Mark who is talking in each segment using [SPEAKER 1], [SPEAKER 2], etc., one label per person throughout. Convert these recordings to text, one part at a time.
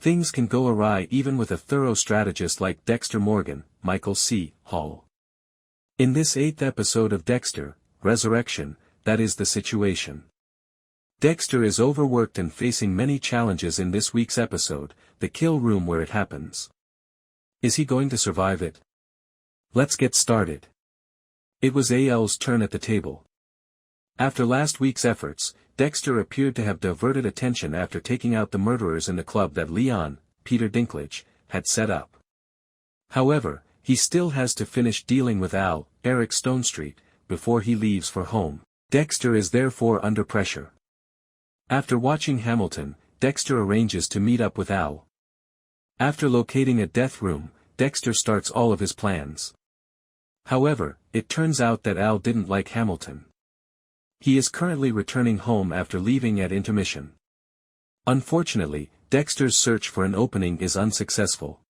[SPEAKER 1] Things can go awry even with a thorough strategist like Dexter Morgan, Michael C. Hall. In this 8th episode of Dexter, Resurrection, that is the situation. Dexter is overworked and facing many challenges in this week's episode, the kill room where it happens. Is he going to survive it? Let's get started. It was AL's turn at the table. After last week's efforts, Dexter appeared to have diverted attention after taking out the murderers in the club that Leon, Peter Dinklage, had set up. However, he still has to finish dealing with Al, Eric Stonestreet, before he leaves for home. Dexter is therefore under pressure. After watching Hamilton, Dexter arranges to meet up with Al. After locating a death room, Dexter starts all of his plans. However, it turns out that Al didn't like Hamilton. He is currently returning home after leaving at intermission. Unfortunately, Dexter's search for an opening is unsuccessful.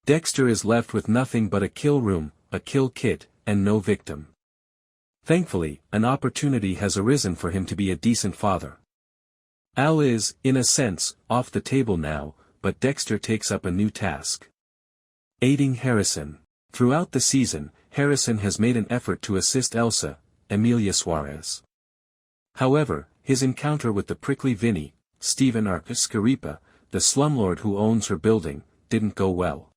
[SPEAKER 1] Dexter is left with nothing but a kill room, a kill kit, and no victim. Thankfully, an opportunity has arisen for him to be a decent father. Al is, in a sense, off the table now, but Dexter takes up a new task. Aiding Harrison. Throughout the season, Harrison has made an effort to assist Elsa, Emilia Suarez. However, his encounter with the prickly Vinny, Steven Scaripa, the slumlord who owns her building, didn't go well.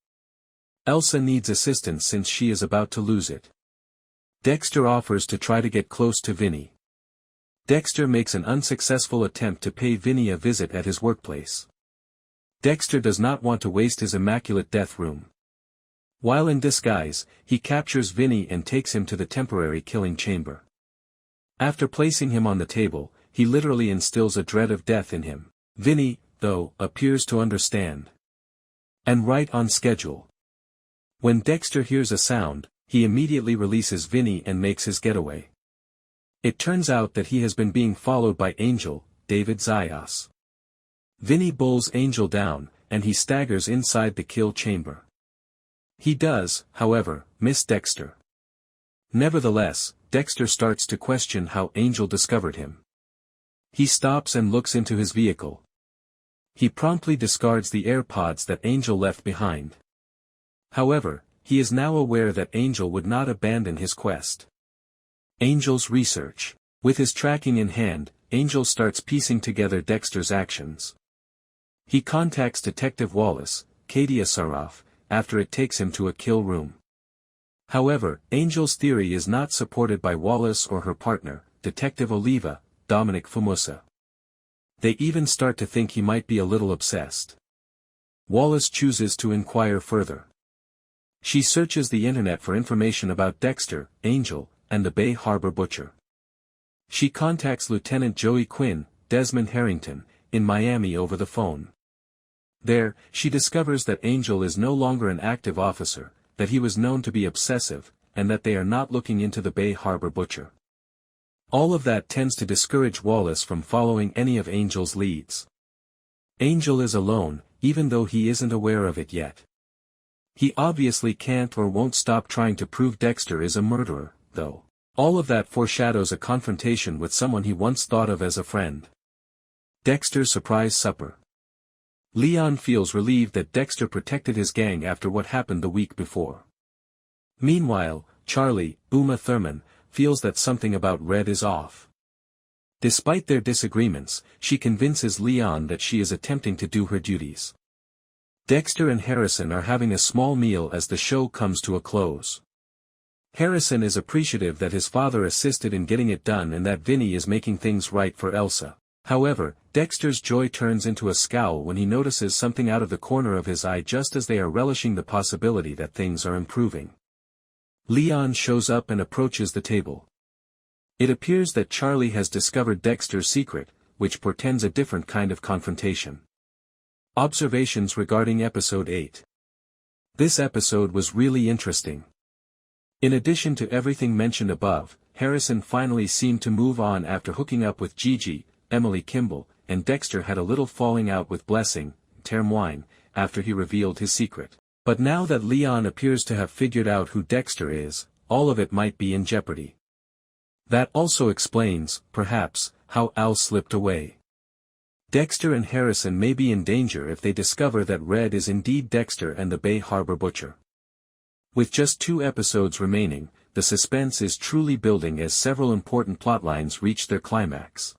[SPEAKER 1] Elsa needs assistance since she is about to lose it. Dexter offers to try to get close to Vinny. Dexter makes an unsuccessful attempt to pay Vinny a visit at his workplace. Dexter does not want to waste his immaculate death room. While in disguise, he captures Vinny and takes him to the temporary killing chamber. After placing him on the table, he literally instills a dread of death in him. Vinny, though, appears to understand. And right on schedule. When Dexter hears a sound, he immediately releases Vinny and makes his getaway. It turns out that he has been being followed by Angel, David Zayas. Vinny bulls Angel down, and he staggers inside the kill chamber. He does, however, miss Dexter. Nevertheless, Dexter starts to question how Angel discovered him. He stops and looks into his vehicle. He promptly discards the AirPods that Angel left behind. However, he is now aware that Angel would not abandon his quest. Angel's research. With his tracking in hand, Angel starts piecing together Dexter's actions. He contacts Detective Wallace, Kadia Saraf, after it takes him to a kill room. However, Angel's theory is not supported by Wallace or her partner, Detective Oliva, Dominic Famusa. They even start to think he might be a little obsessed. Wallace chooses to inquire further. She searches the internet for information about Dexter, Angel, and the Bay Harbor Butcher. She contacts Lieutenant Joey Quinn, Desmond Harrington, in Miami over the phone. There, she discovers that Angel is no longer an active officer, that he was known to be obsessive, and that they are not looking into the Bay Harbor Butcher. All of that tends to discourage Wallace from following any of Angel's leads. Angel is alone, even though he isn't aware of it yet. He obviously can't or won't stop trying to prove Dexter is a murderer, though. All of that foreshadows a confrontation with someone he once thought of as a friend. Dexter's surprise supper. Leon feels relieved that Dexter protected his gang after what happened the week before. Meanwhile, Charley, Uma Thurman, feels that something about Red is off. Despite their disagreements, she convinces Leon that she is attempting to do her duties. Dexter and Harrison are having a small meal as the show comes to a close. Harrison is appreciative that his father assisted in getting it done and that Vinny is making things right for Elsa. However, Dexter's joy turns into a scowl when he notices something out of the corner of his eye just as they are relishing the possibility that things are improving. Leon shows up and approaches the table. It appears that Charley has discovered Dexter's secret, which portends a different kind of confrontation. Observations regarding Episode 8. This episode was really interesting. In addition to everything mentioned above, Harrison finally seemed to move on after hooking up with Gigi, Emily Kimball, and Dexter had a little falling out with Blessing, Termwine, after he revealed his secret. But now that Leon appears to have figured out who Dexter is, all of it might be in jeopardy. That also explains, perhaps, how Al slipped away. Dexter and Harrison may be in danger if they discover that Red is indeed Dexter and the Bay Harbor Butcher. With just 2 episodes remaining, the suspense is truly building as several important plotlines reach their climax.